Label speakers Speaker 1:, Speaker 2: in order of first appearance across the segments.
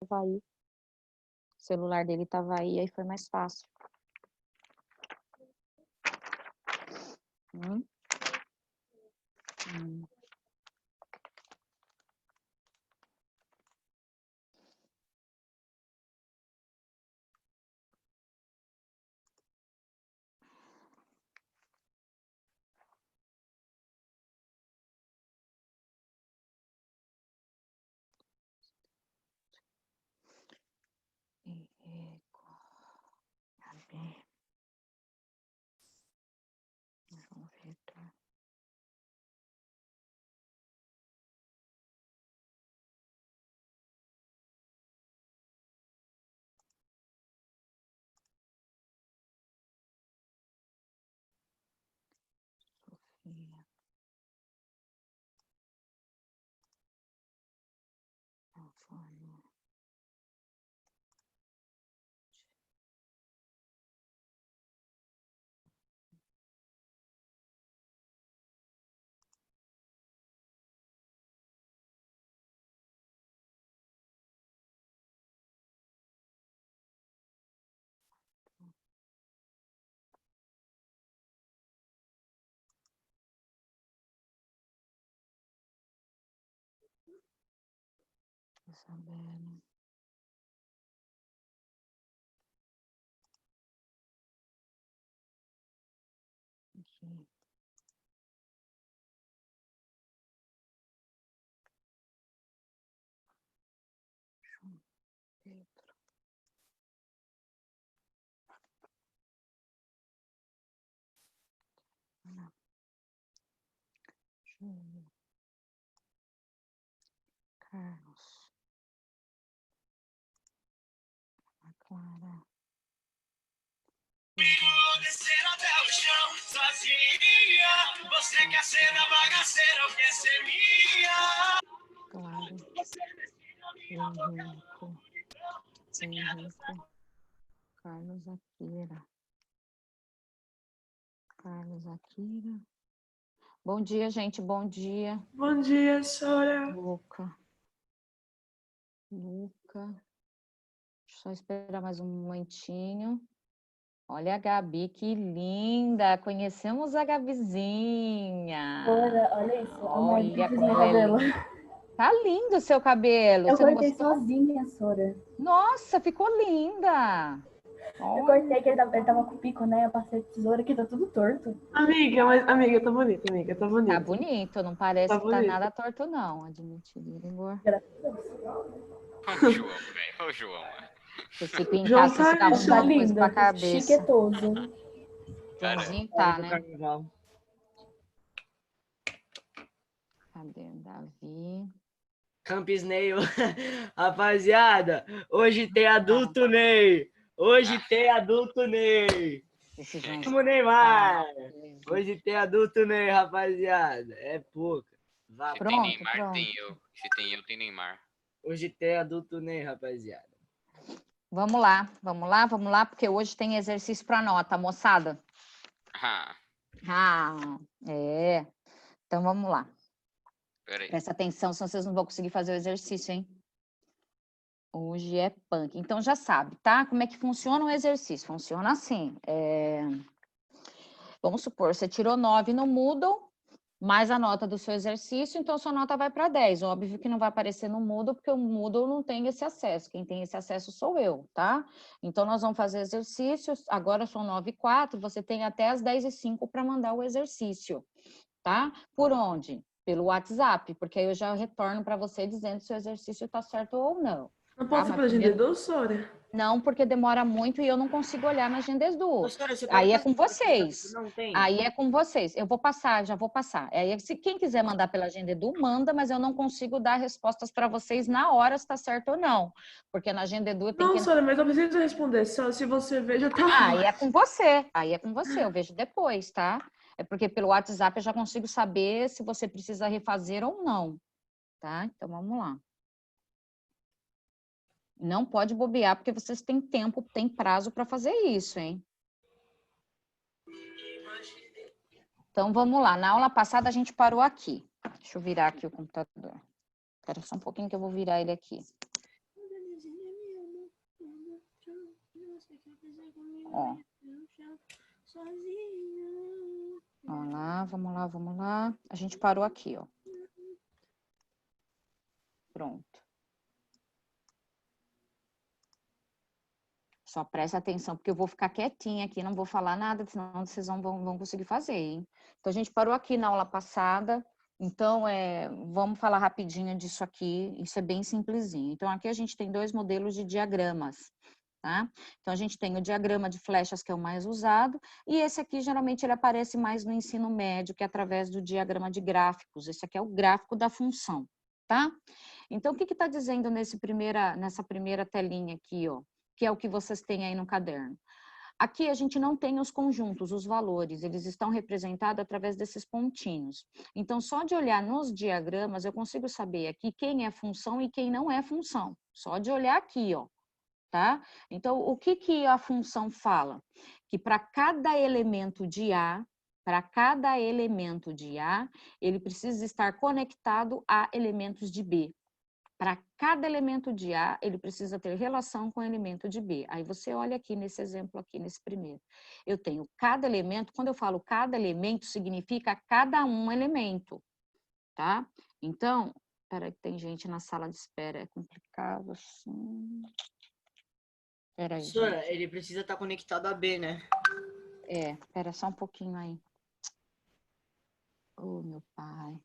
Speaker 1: aí. O celular dele estava aí foi mais fácil. Hum. João Vitor. Sofia. Antônio. Isabela. Aqui. João Pedro. Ana. Júlio. Carlos. Ana Clara.
Speaker 2: Descer até o chão sozinha. Você quer ser da bagaceira ou quer ser minha?
Speaker 1: Claro. Henrico. Carlos Akira. Carlos Akira. Bom dia, gente. Bom dia.
Speaker 3: Bom dia, Sora.
Speaker 1: Luca. Deixa eu só esperar mais um momentinho. Olha a Gabi, que linda! Conhecemos a Gabizinha.
Speaker 4: Olha isso,
Speaker 1: Olha como
Speaker 4: meu
Speaker 1: ela é
Speaker 4: cabelo.
Speaker 1: linda. Tá lindo o seu cabelo.
Speaker 4: Eu
Speaker 1: Você não
Speaker 4: cortei
Speaker 1: gostou?
Speaker 4: sozinha, Sora.
Speaker 1: Nossa, ficou linda.
Speaker 4: Eu cortei que ele tava com o pico, né? Eu passei a tesoura aqui, tá tudo torto.
Speaker 3: Amiga, mas amiga, tá bonita, amiga, tá bonita.
Speaker 1: Tá bonito, não parece
Speaker 3: Tá
Speaker 1: que tá
Speaker 3: bonito.
Speaker 1: nada torto, não. Admitido, Igor.
Speaker 4: Graças a Deus.
Speaker 2: O João, velho. O João.
Speaker 1: Você fica em
Speaker 3: João
Speaker 1: casa, você
Speaker 3: tá
Speaker 1: fica
Speaker 4: Tá
Speaker 1: arrumando coisa pra
Speaker 4: linda,
Speaker 1: cabeça.
Speaker 4: chiquetoso.
Speaker 1: Joãozinho tá, né?
Speaker 5: Carnaval.
Speaker 1: Cadê o Davi?
Speaker 5: Campus Ney, rapaziada, hoje tem adulto Ney. Hoje tem adulto Ney.
Speaker 1: Esse Joãozinho.
Speaker 5: Vamos, Neymar. Hoje tem adulto Ney, rapaziada. É pouca. Vá,
Speaker 2: Se
Speaker 1: Pronto,
Speaker 2: tem Neymar,
Speaker 1: pronto.
Speaker 2: tem eu. Se tem eu, tem Neymar.
Speaker 5: hoje tem adulto Ney, rapaziada.
Speaker 1: Vamos lá, porque hoje tem exercício para nota, moçada.
Speaker 2: Ah,
Speaker 1: É. Então vamos lá.
Speaker 2: peraí.
Speaker 1: Presta atenção, senão vocês não vão conseguir fazer o exercício, hein? Hoje é punk. Então já sabe, tá? Como é que funciona o exercício? Funciona assim. Vamos supor, você tirou 9 no Moodle, mais a nota do seu exercício, então sua nota vai para 10. Óbvio que não vai aparecer no Moodle, porque o Moodle não tem esse acesso. Quem tem esse acesso sou eu, tá? Então, nós vamos fazer exercícios. Agora são 9h04, você tem até as 10h05 para mandar o exercício, tá? Por onde? Pelo WhatsApp, porque aí eu já retorno para você dizendo se o exercício está certo ou não.
Speaker 3: Não posso ser pela agenda do Sora?
Speaker 1: Não, porque demora muito e eu não consigo olhar na agenda do.
Speaker 5: Senhora, você pode
Speaker 1: Aí é
Speaker 5: passar
Speaker 1: com
Speaker 5: pra
Speaker 1: vocês.
Speaker 5: Não tem?
Speaker 1: Aí é com vocês. Eu vou passar, já vou passar. Aí, se quem quiser mandar pela agenda Edu, manda, mas eu não consigo dar respostas para vocês na hora se está certo ou não. Porque na agenda Edu eu tenho
Speaker 3: Não,
Speaker 1: que.
Speaker 3: Sora, mas não precisa responder. Só se você ver, já tá.
Speaker 1: Aí é com você. Aí é com você. Eu vejo depois, tá? É porque pelo WhatsApp eu já consigo saber se você precisa refazer ou não. Tá? Então vamos lá. Não pode bobear, porque vocês têm tempo, têm prazo para fazer isso, hein? Então, vamos lá. Na aula passada, a gente parou aqui. Deixa eu virar aqui o computador. Espera só um pouquinho que eu vou virar ele aqui. Ó. Vamos lá, vamos lá, vamos lá. A gente parou aqui, ó. Pronto. Só presta atenção, porque eu vou ficar quietinha aqui, não vou falar nada, senão vocês vão conseguir fazer, hein? Então, a gente parou aqui na aula passada. Então, vamos falar rapidinho disso aqui. Isso é bem simplesinho. Então, aqui a gente tem 2 modelos de diagramas, tá? Então, a gente tem o diagrama de flechas, que é o mais usado, e esse aqui, geralmente, ele aparece mais no ensino médio, que é através do diagrama de gráficos. Esse aqui é o gráfico da função, tá? Então, o que está dizendo nessa primeira telinha aqui, ó? Que é o que vocês têm aí no caderno. Aqui a gente não tem os conjuntos, os valores, eles estão representados através desses pontinhos. Então, só de olhar nos diagramas, eu consigo saber aqui quem é função e quem não é função. Só de olhar aqui, ó, tá? Então, o que a função fala? Que para cada elemento de A, ele precisa estar conectado a elementos de B. Para cada elemento de A, ele precisa ter relação com o elemento de B. Aí você olha aqui nesse exemplo aqui, nesse primeiro. Eu tenho cada elemento, quando eu falo cada elemento, significa cada um elemento, tá? Então, peraí que tem gente na sala de espera, é complicado assim. Peraí,
Speaker 5: Professora,
Speaker 1: gente.
Speaker 5: ele precisa estar conectado a B, né?
Speaker 1: Espera só um pouquinho aí. Oh, meu pai.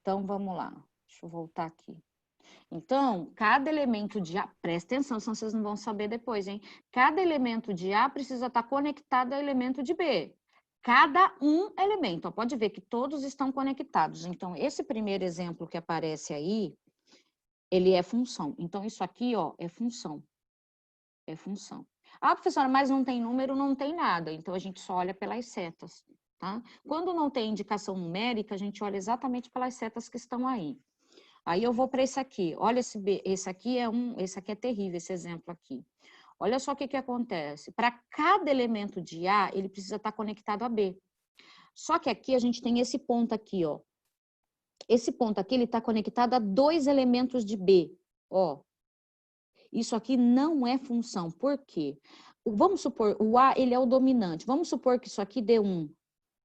Speaker 1: Então, vamos lá. Deixa eu voltar aqui. Então, cada elemento de A, presta atenção, senão vocês não vão saber depois, hein? Cada elemento de A precisa estar conectado ao elemento de B. Cada um elemento, ó, pode ver que todos estão conectados. Então, esse primeiro exemplo que aparece aí, ele é função. Então, isso aqui, ó, é função. É função. Ah, professora, mas não tem número, não tem nada. Então, a gente só olha pelas setas, tá? Quando não tem indicação numérica, a gente olha exatamente pelas setas que estão aí. Aí eu vou para esse aqui. Olha, esse aqui é terrível, esse exemplo aqui. Olha só o que acontece. Para cada elemento de A, ele precisa estar conectado a B. Só que aqui a gente tem esse ponto aqui, ó. Esse ponto aqui, ele está conectado a 2 elementos de B, ó. Isso aqui não é função. Por quê? Vamos supor, o A, ele é o dominante. Vamos supor que isso aqui dê 1.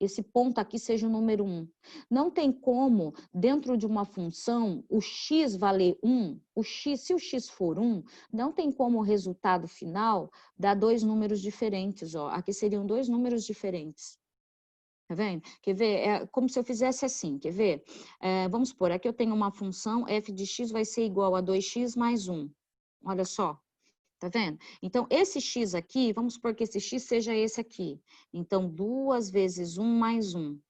Speaker 1: Esse ponto aqui seja o número 1. Não tem como, dentro de uma função, o x valer 1, se o x for 1, não tem como o resultado final dar 2 números diferentes, ó. Aqui seriam 2 números diferentes. Tá vendo? Quer ver? É como se eu fizesse assim, quer ver? Vamos supor, aqui eu tenho uma função, f de x vai ser igual a 2x mais 1. Olha só. Tá vendo? Então, esse x aqui, vamos supor que esse x seja esse aqui. Então, 2 vezes 1 mais 1.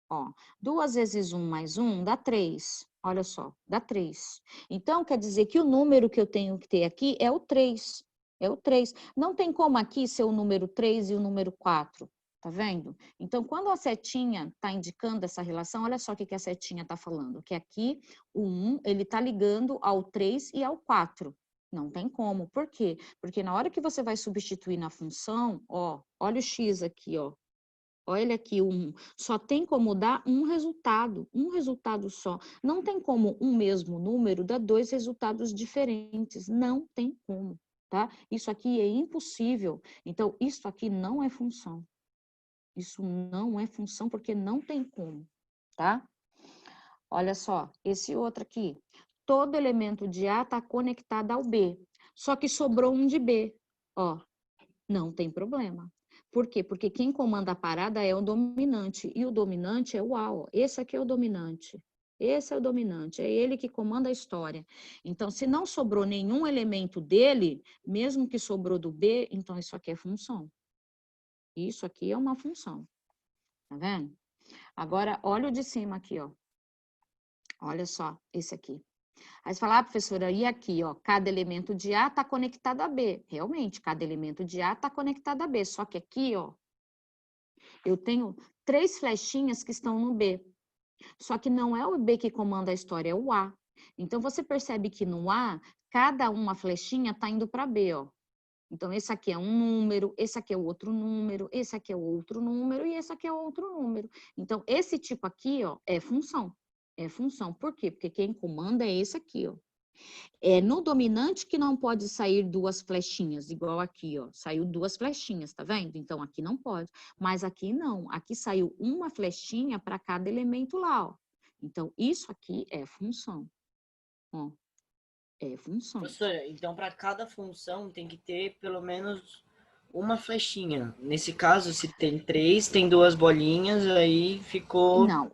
Speaker 1: Ó, 2 vezes 1 mais 1 dá 3. Olha só, dá 3. Então, quer dizer que o número que eu tenho que ter aqui é o 3. É o 3. Não tem como aqui ser o número 3 e o número 4. Tá vendo? Então, quando a setinha está indicando essa relação, olha só o que a setinha está falando. Que aqui, o 1, ele está ligando ao 3 e ao 4. Não tem como. Por quê? Porque na hora que você vai substituir na função, ó, olha o x aqui, ó. Olha aqui, 1. Só tem como dar um resultado só. Não tem como um mesmo número dar 2 resultados diferentes. Não tem como, tá? Isso aqui é impossível. Então, isso aqui não é função. Isso não é função porque não tem como, tá? Olha só, esse outro aqui. Todo elemento de A está conectado ao B. Só que sobrou um de B. Ó, não tem problema. Por quê? Porque quem comanda a parada é o dominante. E o dominante é o A. Ó. Esse aqui é o dominante. Esse é o dominante. É ele que comanda a história. Então, se não sobrou nenhum elemento dele, mesmo que sobrou do B, então isso aqui é função. Isso aqui é uma função. Tá vendo? Agora, olha o de cima aqui, ó. Olha só, esse aqui. Aí você fala, professora, e aqui, ó, cada elemento de A está conectado a B. Realmente, cada elemento de A está conectado a B. Só que aqui, ó, eu tenho 3 flechinhas que estão no B. Só que não é o B que comanda a história, é o A. Então, você percebe que no A, cada uma flechinha está indo para B, ó. Então, esse aqui é um número, esse aqui é outro número, esse aqui é outro número e esse aqui é outro número. Então, esse tipo aqui, ó, é função. É função. Por quê? Porque quem comanda é esse aqui, ó. É no dominante que não pode sair duas flechinhas, igual aqui, ó. Saiu duas flechinhas, tá vendo? Então, aqui não pode. Mas aqui não. Aqui saiu uma flechinha para cada elemento lá, ó. Então, isso aqui é função. Ó, é função.
Speaker 5: Professora, então para cada função tem que ter pelo menos uma flechinha. Nesse caso, se tem 3, tem 2 bolinhas, aí ficou...
Speaker 1: Não.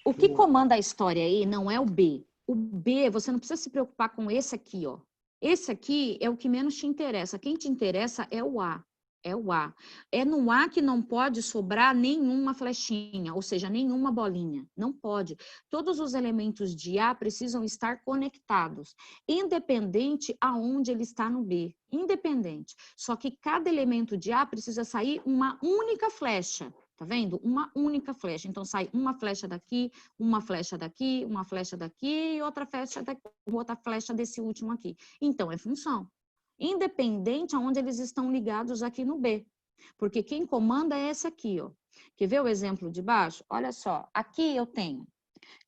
Speaker 1: O que comanda a história aí não é o B. O B, você não precisa se preocupar com esse aqui, ó. Esse aqui é o que menos te interessa. Quem te interessa é o A. É o A. É no A que não pode sobrar nenhuma flechinha, ou seja, nenhuma bolinha. Não pode. Todos os elementos de A precisam estar conectados, independente aonde ele está no B. Independente. Só que cada elemento de A precisa sair uma única flecha. Tá vendo? Uma única flecha. Então, sai uma flecha daqui, uma flecha daqui, uma flecha daqui e outra flecha desse último aqui. Então, é função. Independente aonde eles estão ligados aqui no B. Porque quem comanda é esse aqui, ó. Quer ver o exemplo de baixo? Olha só, aqui eu tenho.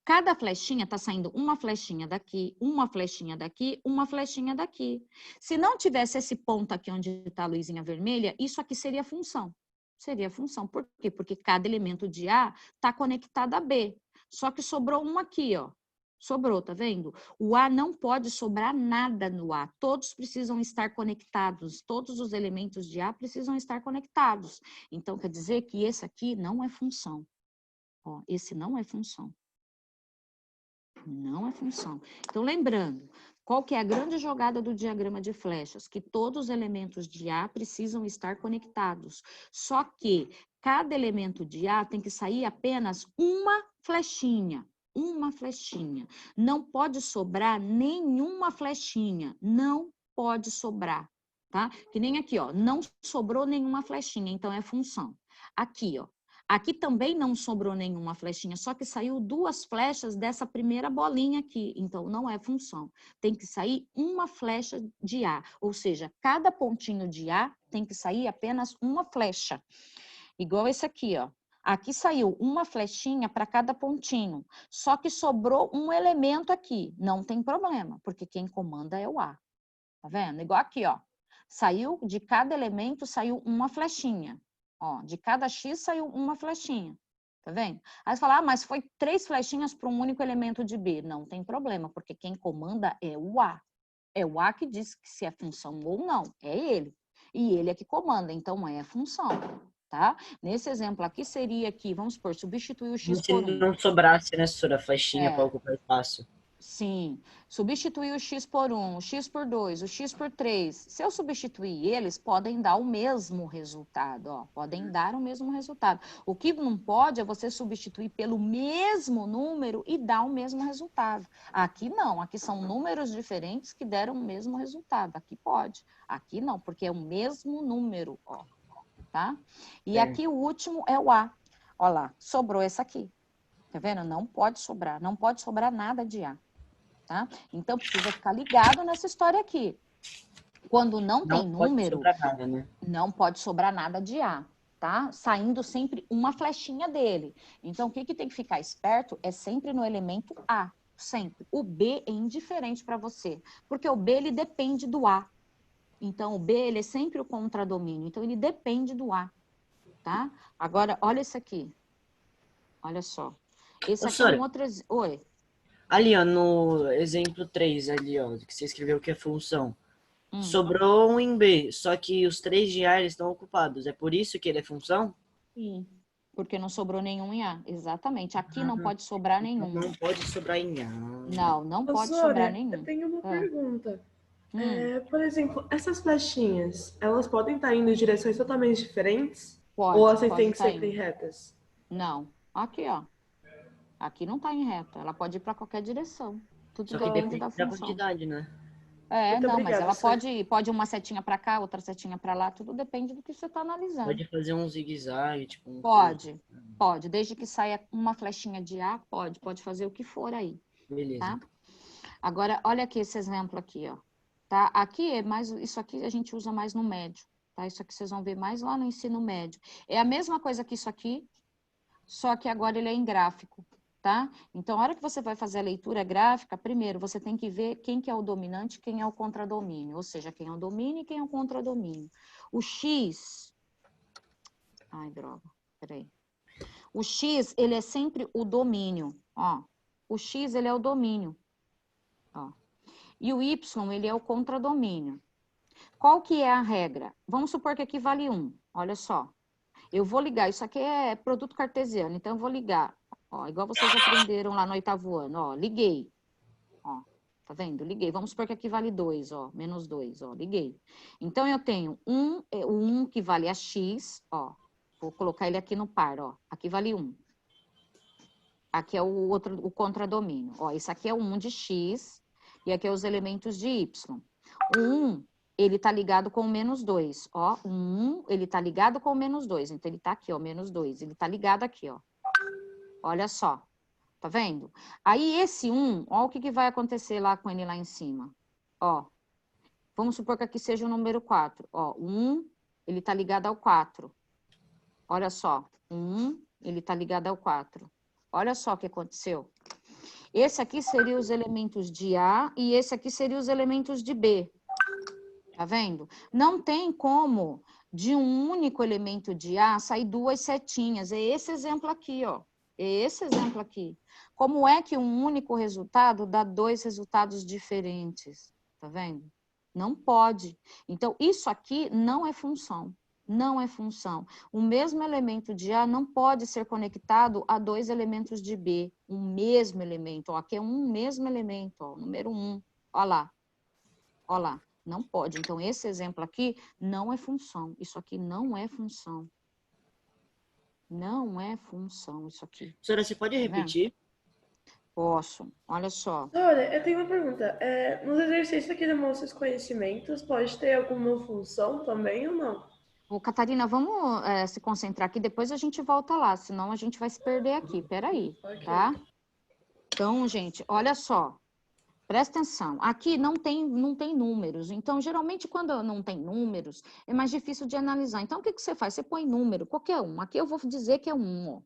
Speaker 1: Cada flechinha tá saindo uma flechinha daqui, uma flechinha daqui, uma flechinha daqui. Se não tivesse esse ponto aqui onde está a luzinha vermelha, isso aqui seria função. Seria função. Por quê? Porque cada elemento de A está conectado a B. Só que sobrou um aqui, ó. Sobrou, tá vendo? O A não pode sobrar nada no A. Todos precisam estar conectados. Todos os elementos de A precisam estar conectados. Então, quer dizer que esse aqui não é função. Ó, esse não é função. Não é função. Então, lembrando, qual que é a grande jogada do diagrama de flechas? Que todos os elementos de A precisam estar conectados. Só que cada elemento de A tem que sair apenas uma flechinha. Uma flechinha. Não pode sobrar nenhuma flechinha. Não pode sobrar, tá? Que nem aqui, ó. Não sobrou nenhuma flechinha, então é função. Aqui, ó. Aqui também não sobrou nenhuma flechinha, só que saiu duas flechas dessa primeira bolinha aqui. Então, não é função. Tem que sair uma flecha de A. Ou seja, cada pontinho de A tem que sair apenas uma flecha. Igual esse aqui, ó. Aqui saiu uma flechinha para cada pontinho. Só que sobrou um elemento aqui. Não tem problema, porque quem comanda é o A. Tá vendo? Igual aqui, ó. Saiu, de cada elemento, saiu uma flechinha. Ó, de cada X saiu uma flechinha. Tá vendo? Aí você fala, ah, mas foi 3 flechinhas para um único elemento de B. Não tem problema, porque quem comanda é o A. É o A que diz que se é função ou não. É ele. E ele é que comanda, então é função. Tá? Nesse exemplo aqui seria que, vamos supor, substituir o X
Speaker 5: Se
Speaker 1: por 1.
Speaker 5: não sobrasse, né, professora, flechinha para ocupar espaço.
Speaker 1: Sim, substituir o X por 1, o X por 2, o X por 3. Se eu substituir eles, podem dar o mesmo resultado, ó. Podem dar o mesmo resultado. O que não pode é você substituir pelo mesmo número e dar o mesmo resultado. Aqui não, aqui são números diferentes que deram o mesmo resultado. Aqui pode, aqui não, porque é o mesmo número, ó. Tá? E aqui o último é o A. Olha lá, sobrou essa aqui. Tá vendo? Não pode sobrar nada de A. Tá? Então, precisa ficar ligado nessa história aqui. Quando não tem número,
Speaker 5: pode sobrar nada, né?
Speaker 1: Não pode sobrar nada de A, tá? Saindo sempre uma flechinha dele. Então, o que tem que ficar esperto é sempre no elemento A, sempre. O B é indiferente para você, porque o B, ele depende do A. Então, o B, ele é sempre o contradomínio, então ele depende do A, tá? Agora, olha esse aqui. Olha só. Esse aqui é um outro... Oi.
Speaker 5: Ali, ó, no exemplo 3, ali, ó, que você escreveu que é função. Sobrou um em B, só que os 3 de A eles estão ocupados. É por isso que ele é função?
Speaker 1: Sim, porque não sobrou nenhum em A. Exatamente. Aqui não pode sobrar nenhum.
Speaker 5: Não pode sobrar em A.
Speaker 1: Não pode sobrar nenhum.
Speaker 3: Eu tenho uma pergunta. Por exemplo, essas flechinhas, elas podem estar indo em direções totalmente diferentes? Ou elas têm que ser sempre retas?
Speaker 1: Não. Aqui, ó. Aqui não está em reta. Ela pode ir para qualquer direção. Tudo
Speaker 5: Só que
Speaker 1: depende
Speaker 5: depende
Speaker 1: da
Speaker 5: da
Speaker 1: função.
Speaker 5: quantidade, né?
Speaker 3: Muito
Speaker 1: Não,
Speaker 3: obrigada,
Speaker 1: mas ela pode uma setinha para cá, outra setinha para lá. Tudo depende do que você está analisando.
Speaker 5: Pode fazer um zigue-zague, tipo...
Speaker 1: Pode. Desde que saia uma flechinha de A, pode fazer o que for aí.
Speaker 5: Beleza.
Speaker 1: Tá? Agora, olha aqui esse exemplo aqui, ó. Tá? Aqui é mais, isso aqui a gente usa mais no médio, tá? Isso aqui vocês vão ver mais lá no ensino médio. É a mesma coisa que isso aqui, só que agora ele é em gráfico, tá? Então, a hora que você vai fazer a leitura gráfica, primeiro, você tem que ver quem que é o dominante, quem é o contradomínio, ou seja, quem é o domínio e quem é o contradomínio. O X... Ai, droga, peraí. O X, ele é sempre o domínio, ó. O X, ele é o domínio, ó. E o Y, ele é o contradomínio. Qual que é a regra? Vamos supor que aqui vale 1, olha só. Eu vou ligar, isso aqui é produto cartesiano, então eu vou ligar, ó, igual vocês aprenderam lá no 8º ano, ó, liguei, ó, tá vendo? Liguei, vamos supor que aqui vale 2, ó, menos 2, ó, liguei. Então, eu tenho o 1 que vale a X, ó, vou colocar ele aqui no par, ó, aqui vale 1. Aqui é o outro, o contradomínio, ó, esse aqui é o 1 de X, e aqui é os elementos de Y. O 1... ele tá ligado com o menos 2, ó, o 1, ele tá ligado com o menos 2, então ele tá aqui, ó, menos 2, ele tá ligado aqui, ó, olha só, tá vendo? Aí esse 1, ó, o que que vai acontecer lá com ele lá em cima, ó, vamos supor que aqui seja o número 4, ó, o 1, ele tá ligado ao 4, olha só, o 1, ele tá ligado ao 4, olha só o que aconteceu. Esse aqui seria os elementos de A e esse aqui seria os elementos de B. Tá vendo? Não tem como de um único elemento de A sair 2 setinhas. É esse exemplo aqui, ó. É esse exemplo aqui. Como é que um único resultado dá 2 resultados diferentes? Tá vendo? Não pode. Então, isso aqui não é função. Não é função. O mesmo elemento de A não pode ser conectado a 2 elementos de B. O mesmo elemento, ó. Aqui é um mesmo elemento, ó. Número 1. Ó lá. Ó lá. Não pode. Então, esse exemplo aqui não é função. Isso aqui não é função. Não é função, isso aqui.
Speaker 5: Professora, você pode repetir?
Speaker 1: Posso. Olha só.
Speaker 3: Olha, eu tenho uma pergunta. Nos exercícios que demonstram os conhecimentos, pode ter alguma função também ou não?
Speaker 1: Ô, Catarina, vamos se concentrar aqui, depois a gente volta lá, senão a gente vai se perder aqui. Peraí, tá? Então, gente, olha só. Presta atenção, aqui não tem números, então geralmente quando não tem números é mais difícil de analisar. Então o que você faz? Você põe número, qualquer um. Aqui eu vou dizer que é 1, ó.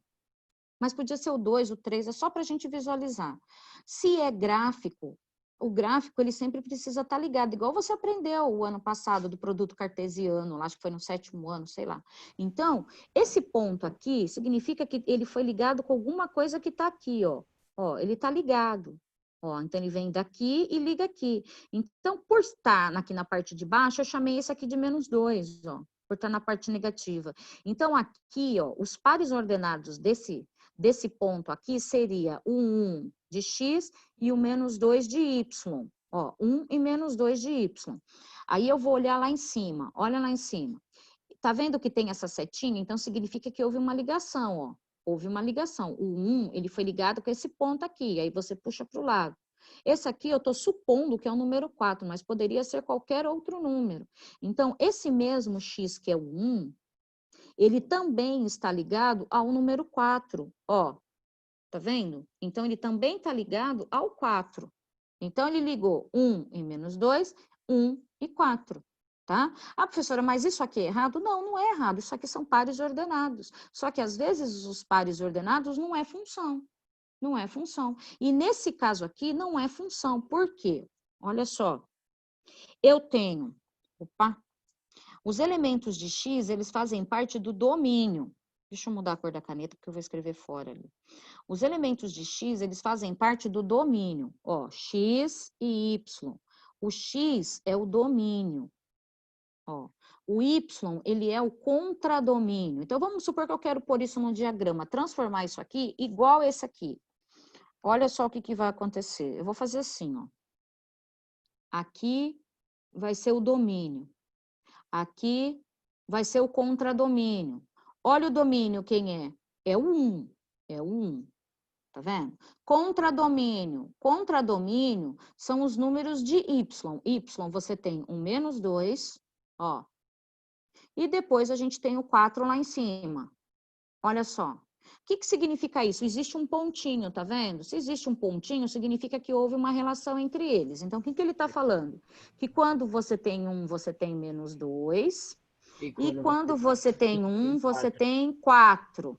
Speaker 1: Mas podia ser o 2, o 3, é só para a gente visualizar. Se é gráfico, o gráfico ele sempre precisa estar ligado, igual você aprendeu o ano passado do produto cartesiano, acho que foi no 7º ano, sei lá. Então, esse ponto aqui significa que ele foi ligado com alguma coisa que está aqui, ó. Ó, ele está ligado. Ó, então, ele vem daqui e liga aqui. Então, por estar aqui na parte de baixo, eu chamei esse aqui de menos 2, ó, por estar na parte negativa. Então, aqui, ó, os pares ordenados desse ponto aqui seria o 1 de X e o menos 2 de Y. Ó, 1 e menos 2 de Y. Aí, eu vou olhar lá em cima. Olha lá em cima. Tá vendo que tem essa setinha? Então, significa que houve uma ligação, ó. Houve uma ligação. O 1, ele foi ligado com esse ponto aqui, aí você puxa para o lado. Esse aqui eu estou supondo que é o número 4, mas poderia ser qualquer outro número. Então, esse mesmo X, que é o 1, ele também está ligado ao número 4, ó. Tá vendo? Então, ele também está ligado ao 4. Então, ele ligou 1 e menos 2, 1 e 4. Tá? Ah, professora, mas isso aqui é errado? Não, não é errado. Isso aqui são pares ordenados. Só que, às vezes, os pares ordenados não é função. Não é função. E, nesse caso aqui, não é função. Por quê? Olha só. Eu tenho... Opa! Os elementos de X, eles fazem parte do domínio. Deixa eu mudar a cor da caneta, porque eu vou escrever fora ali. Os elementos de X, eles fazem parte do domínio. Ó, X e Y. O X é o domínio. Ó, o Y, ele é o contradomínio. Então, vamos supor que eu quero pôr isso no diagrama, transformar isso aqui igual esse aqui. Olha só o que vai acontecer. Eu vou fazer assim, ó. Aqui vai ser o domínio. Aqui vai ser o contradomínio. Olha o domínio, quem é? É o 1. É o 1. Tá vendo? Contradomínio. Contradomínio são os números de Y. Y, você tem um menos 2, ó. E depois a gente tem o 4 lá em cima. Olha só. O que significa isso? Existe um pontinho, tá vendo? Se existe um pontinho, significa que houve uma relação entre eles. Então, o que ele está falando? Que quando você tem 1, você tem menos 2. E quando você tem 1, você tem 4.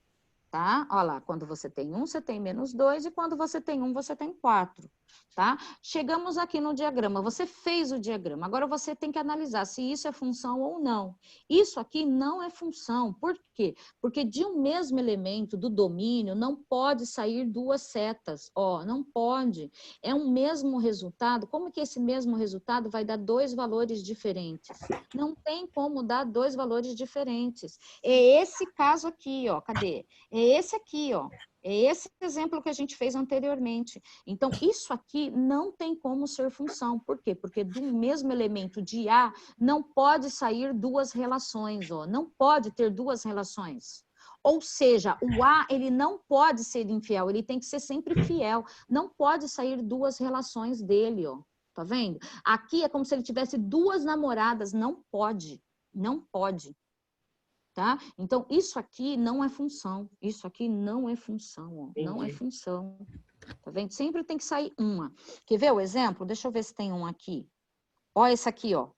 Speaker 1: tá? Olha lá, quando você tem 1, você tem -2, e quando você tem 1, você tem 4, tá? Chegamos aqui no diagrama, você fez o diagrama, agora você tem que analisar se isso é função ou não. Isso aqui não é função, por quê? Porque de um mesmo elemento do domínio não pode sair duas setas, ó, não pode. É um mesmo resultado, como que esse mesmo resultado vai dar dois valores diferentes? Não tem como dar dois valores diferentes. É esse caso aqui, ó, cadê? É esse aqui, ó. É esse exemplo que a gente fez anteriormente. Então, isso aqui não tem como ser função. Por quê? Porque do mesmo elemento de A não pode sair duas relações, ó. Não pode ter duas relações. Ou seja, o A, ele não pode ser infiel, ele tem que ser sempre fiel. Não pode sair duas relações dele, ó. Tá vendo? Aqui é como se ele tivesse duas namoradas. Não pode. Não pode. Tá? Então, isso aqui não é função. Isso aqui não é função, ó. Não é função. Tá vendo? Sempre tem que sair uma. Quer ver o exemplo? Deixa eu ver se tem um aqui. Ó, esse aqui, ó.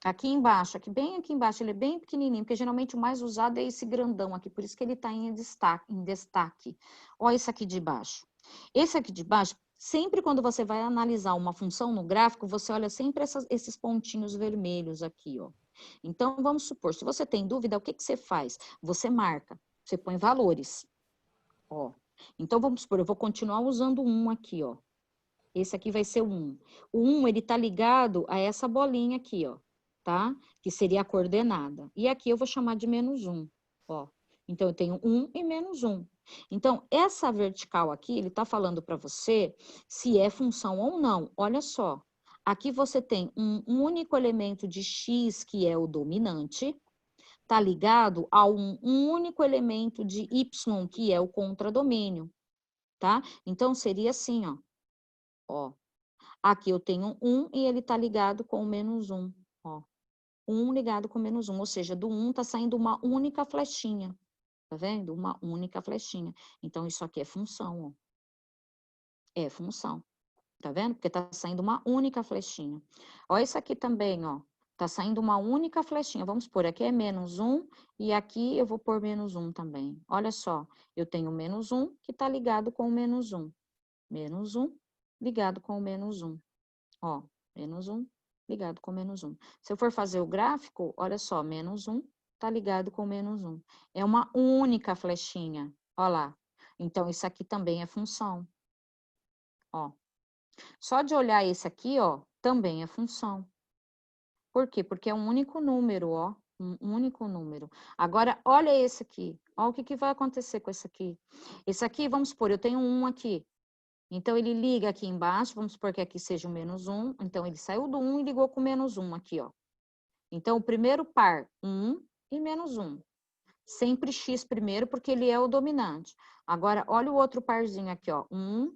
Speaker 1: Aqui embaixo, aqui bem aqui embaixo, ele é bem pequenininho, porque geralmente o mais usado é esse grandão aqui, por isso que ele tá em destaque. Ó, esse aqui de baixo. Esse aqui de baixo, sempre quando você vai analisar uma função no gráfico, você olha sempre esses pontinhos vermelhos aqui, ó. Então, vamos supor, se você tem dúvida, o que que você faz? Você marca, você põe valores. Ó. Então, vamos supor, eu vou continuar usando 1 aqui, ó. Esse aqui vai ser o 1. O 1, ele tá ligado a essa bolinha aqui, ó, tá? Que seria a coordenada. E aqui eu vou chamar de -1, ó. Então, eu tenho 1 e -1. Então, essa vertical aqui, ele tá falando para você se é função ou não. Olha só. Aqui você tem um único elemento de x, que é o dominante, tá ligado a um único elemento de y, que é o contradomínio, tá? Então, seria assim, ó. Ó. Aqui eu tenho 1 e ele tá ligado com o -1, ó. 1 ligado com -1, ou seja, do 1 tá saindo uma única flechinha. Tá vendo? Uma única flechinha. Então, isso aqui é função, ó. É função. Tá vendo? Porque tá saindo uma única flechinha. Ó, isso aqui também, ó. Tá saindo uma única flechinha. Vamos pôr, aqui é -1 e aqui eu vou pôr -1 também. Olha só, eu tenho -1 que tá ligado com o -1. -1 ligado com o -1. Ó, -1 ligado com -1. Se eu for fazer o gráfico, olha só, -1 tá ligado com -1. É uma única flechinha. Ó lá. Então, isso aqui também é função. Ó. Só de olhar esse aqui, ó, também é função. Por quê? Porque é um único número, ó. Um único número. Agora, olha esse aqui. Olha o que vai acontecer com esse aqui. Esse aqui, vamos supor, eu tenho 1 aqui. Então, ele liga aqui embaixo, vamos supor que aqui seja o -1. Então, ele saiu do 1 e ligou com o -1 aqui, ó. Então, o primeiro par, 1 e -1. Sempre x primeiro, porque ele é o dominante. Agora, olha o outro parzinho aqui, ó. 1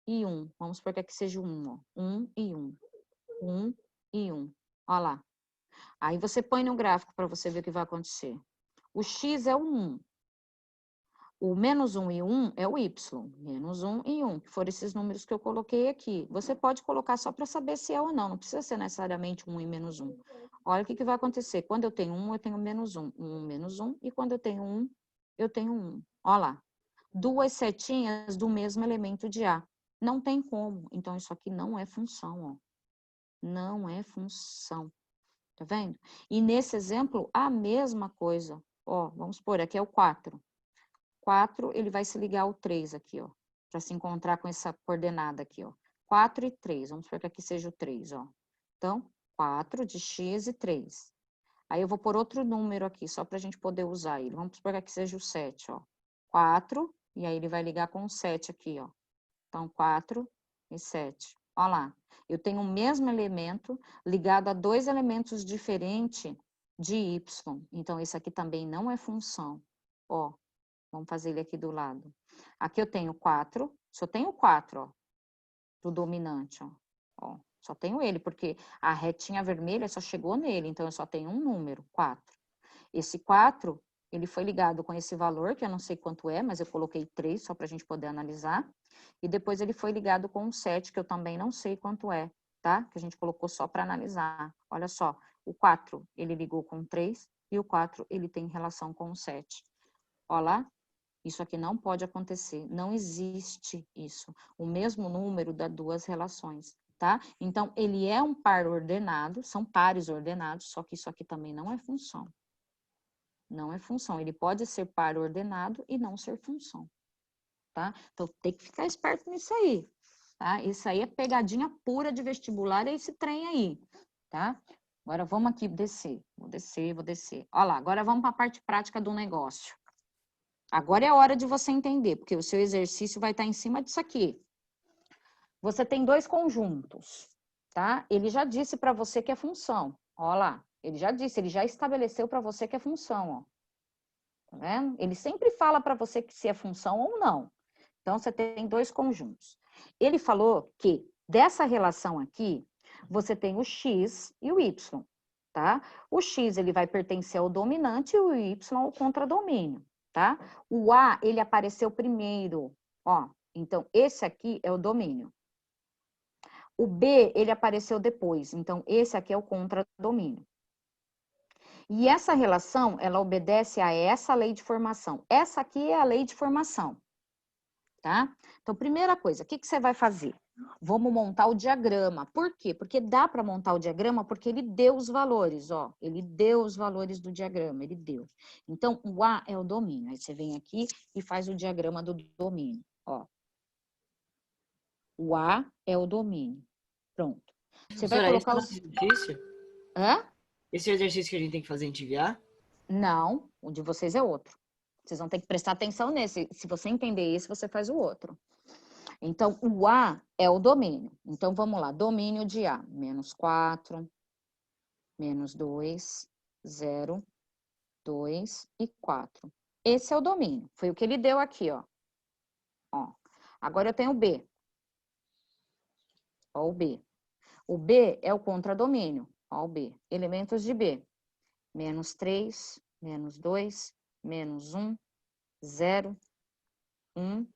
Speaker 1: e 1. Vamos supor que aqui seja 1, ó. 1 e 1. 1 e 1. Olha lá. Aí você põe no gráfico para você ver o que vai acontecer. O x é o 1. O -1 e 1 é o y. -1 e 1, que foram esses números que eu coloquei aqui. Você pode colocar só para saber se é ou não. Não precisa ser necessariamente 1 e -1. Olha o que vai acontecer. Quando eu tenho 1, eu tenho -1. 1, -1. E quando eu tenho 1, eu tenho 1. Olha lá. Duas setinhas do mesmo elemento de A. Não tem como. Então, isso aqui não é função, ó. Não é função. Tá vendo? E nesse exemplo, a mesma coisa. Ó, vamos supor, aqui é o 4. 4, ele vai se ligar ao 3 aqui, ó. Para se encontrar com essa coordenada aqui, ó. 4 e 3. Vamos supor que aqui seja o 3, ó. Então, 4 de x e 3. Aí eu vou pôr outro número aqui, só para a gente poder usar ele. Vamos supor que aqui seja o 7, ó. 4, e aí ele vai ligar com o 7 aqui, ó. Então, 4 e 7. Olha lá. Eu tenho o mesmo elemento ligado a dois elementos diferentes de y. Então, esse aqui também não é função. Ó, vamos fazer ele aqui do lado. Aqui eu tenho 4, só tenho 4, ó, do dominante, ó. Ó, só tenho ele, porque a retinha vermelha só chegou nele, então eu só tenho um número, 4. Esse 4, ele foi ligado com esse valor, que eu não sei quanto é, mas eu coloquei 3 só para a gente poder analisar. E depois ele foi ligado com um 7, que eu também não sei quanto é, tá? Que a gente colocou só para analisar. Olha só, o 4, ele ligou com 3, e o 4, ele tem relação com o 7. Olha lá, Isso aqui não pode acontecer, não existe isso. O mesmo número dá duas relações, tá? Então, ele é um par ordenado, são pares ordenados, só que isso aqui também não é função. Não é função, ele pode ser par ordenado e não ser função, tá? Então, tem que ficar esperto nisso aí, tá? Isso aí é pegadinha pura de vestibular, é esse trem aí, tá? Agora, vamos aqui descer. Vou descer. Olha lá, agora vamos para a parte prática do negócio. Agora é a hora de você entender, porque o seu exercício vai estar em cima disso aqui. Você tem dois conjuntos, tá? Ele já disse para você que é função. Olha lá, ele já disse, ele já estabeleceu para você que é função, ó. Tá vendo? Ele sempre fala para você que se é função ou não. Então, você tem dois conjuntos. Ele falou que dessa relação aqui, você tem o x e o y, tá? O x, ele vai pertencer ao dominante e o y ao contradomínio, tá? O a, ele apareceu primeiro, ó. Então, esse aqui é o domínio. O b, ele apareceu depois. Então, esse aqui é o contradomínio. E essa relação, ela obedece a essa lei de formação. Essa aqui é a lei de formação, tá? Então, primeira coisa, o que você vai fazer? Vamos montar o diagrama. Por quê? Porque dá para montar o diagrama porque ele deu os valores, ó. Ele deu os valores do diagrama, ele deu. Então, o A é o domínio. Aí você vem aqui e faz o diagrama do domínio, ó. O A é o domínio. Pronto. Você vai colocar
Speaker 5: esse exercício?
Speaker 1: Hã?
Speaker 5: Esse exercício que a gente tem que fazer, a gente enviar?
Speaker 1: Não, o de vocês é outro. Vocês vão ter que prestar atenção nesse. Se você entender esse, você faz o outro. Então, o A é o domínio. Então, vamos lá. Domínio de A. Menos 4, menos 2, 0, 2 e 4. Esse é o domínio. Foi o que ele deu aqui, ó. Ó. Agora eu tenho o B. Ó o B. O B é o contradomínio. Ó o B. Elementos de B. Menos 3, menos 2, menos 1, 0, 1,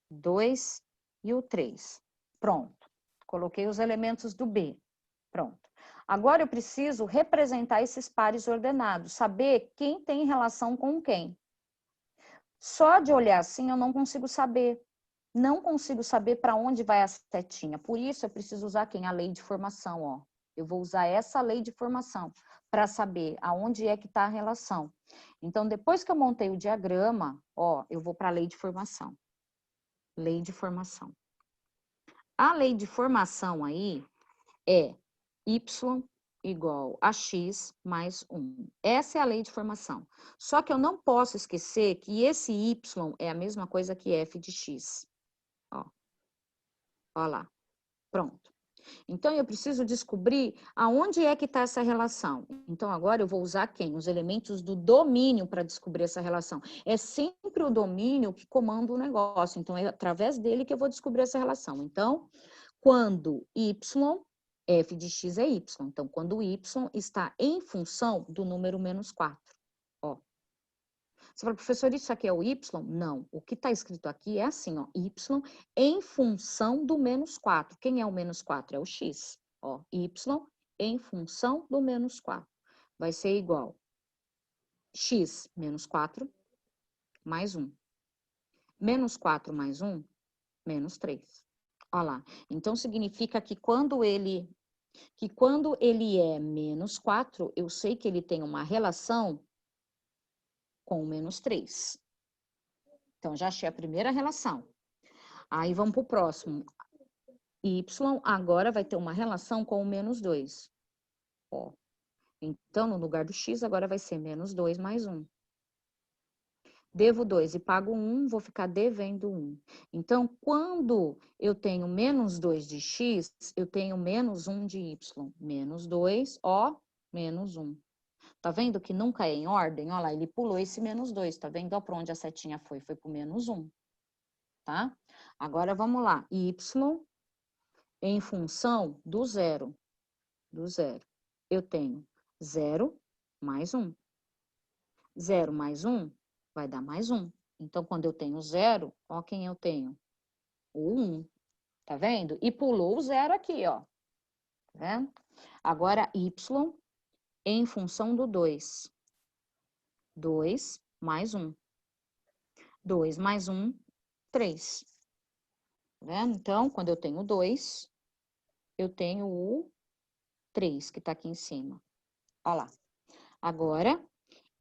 Speaker 1: 2 e o 3. Pronto. Coloquei os elementos do B. Pronto. Agora eu preciso representar esses pares ordenados, saber quem tem relação com quem. Só de olhar assim eu não consigo saber. Não consigo saber para onde vai a setinha. Por isso eu preciso usar quem? A lei de formação, ó. Eu vou usar essa lei de formação para saber aonde é que está a relação. Então, depois que eu montei o diagrama, ó, eu vou para a lei de formação. Lei de formação. A lei de formação aí é y igual a x mais 1. Essa é a lei de formação. Só que eu não posso esquecer que esse y é a mesma coisa que f de x. Ó. Ó lá. Pronto. Então, eu preciso descobrir aonde é que está essa relação. Então, agora eu vou usar quem? Os elementos do domínio para descobrir essa relação. É sempre o domínio que comanda o negócio. Então, é através dele que eu vou descobrir essa relação. Então, quando y, f de x é y. Então, quando y está em função do número menos 4. Ó. Você fala, professor, isso aqui é o y? Não. O que está escrito aqui é assim, ó. Y em função do menos 4. Quem é o menos 4? É o x. Ó, y em função do menos 4. Vai ser igual x menos 4 mais 1. Menos 4 mais 1, menos 3. Olha lá. Então, significa que quando ele é menos 4, eu sei que ele tem uma relação com o menos 3. Então, já achei a primeira relação. Aí, vamos para o próximo. Y agora vai ter uma relação com o menos 2. Ó. Então, no lugar do x, agora vai ser menos 2 mais 1. Devo 2 e pago 1, vou ficar devendo 1. Então, quando eu tenho menos 2 de x, eu tenho menos 1 de y. Menos 2, ó, menos 1. Tá vendo que nunca é em ordem? Olha lá, ele pulou esse menos 2, tá vendo? Ó, para onde a setinha foi? Foi pro menos 1, tá? Agora, vamos lá. Y em função do 0. Do 0. Eu tenho 0 mais 1. 0 mais 1 vai dar mais 1. Então, quando eu tenho 0, ó quem eu tenho? O 1. Tá vendo? E pulou o 0 aqui, ó. Tá vendo? Agora, y em função do 2. 2 mais 1. 2 mais 1, 3. Tá vendo? Então, quando eu tenho 2, eu tenho o 3, que está aqui em cima. Olha lá. Agora,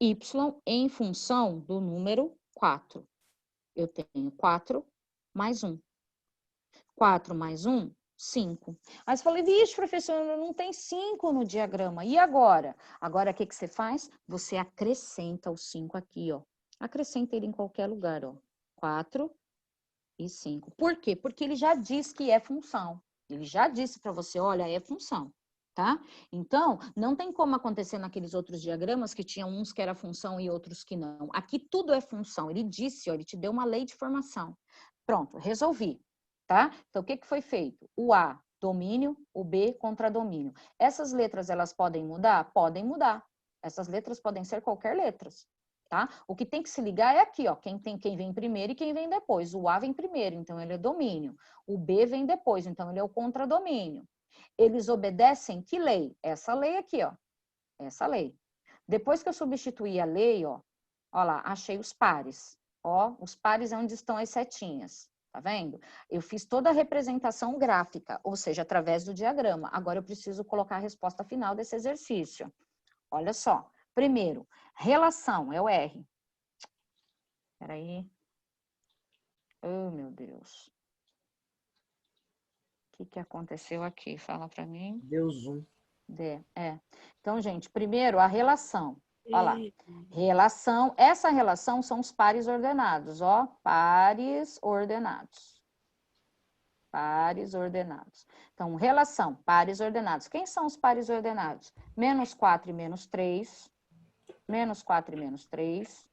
Speaker 1: y em função do número 4. Eu tenho 4 mais 1. 4 mais 1, 5. Aí você fala, vixe, professora, não tem 5 no diagrama. E agora? Agora, o que você faz? Você acrescenta o 5 aqui, ó. Acrescenta ele em qualquer lugar, ó. 4 e 5. Por quê? Porque ele já diz que é função. Ele já disse para você, olha, é função, tá? Então, não tem como acontecer naqueles outros diagramas que tinham uns que era função e outros que não. Aqui tudo é função. Ele disse, ó, ele te deu uma lei de formação. Pronto, resolvi. Tá? Então, o que foi feito? O A, domínio, o B, contradomínio. Essas letras, elas podem mudar? Podem mudar. Essas letras podem ser qualquer letras, tá? O que tem que se ligar é aqui, ó, quem vem primeiro e quem vem depois. O A vem primeiro, então ele é domínio. O B vem depois, então ele é o contradomínio. Eles obedecem que lei? Essa lei aqui, ó. Essa lei. Depois que eu substituí a lei, ó lá, achei os pares. Ó, os pares é onde estão as setinhas. Tá vendo? Eu fiz toda a representação gráfica, ou seja, através do diagrama. Agora eu preciso colocar a resposta final desse exercício. Olha só. Primeiro, relação, é o R. Espera aí. Oh, meu Deus. O que aconteceu aqui? Fala para mim.
Speaker 5: Deu zoom.
Speaker 1: Então, gente, primeiro a relação. Olha lá. Relação, essa relação são os pares ordenados, ó. Pares ordenados. Pares ordenados. Então, relação, pares ordenados. Quem são os pares ordenados? Menos 4 e menos 3. Menos 4 e menos 3.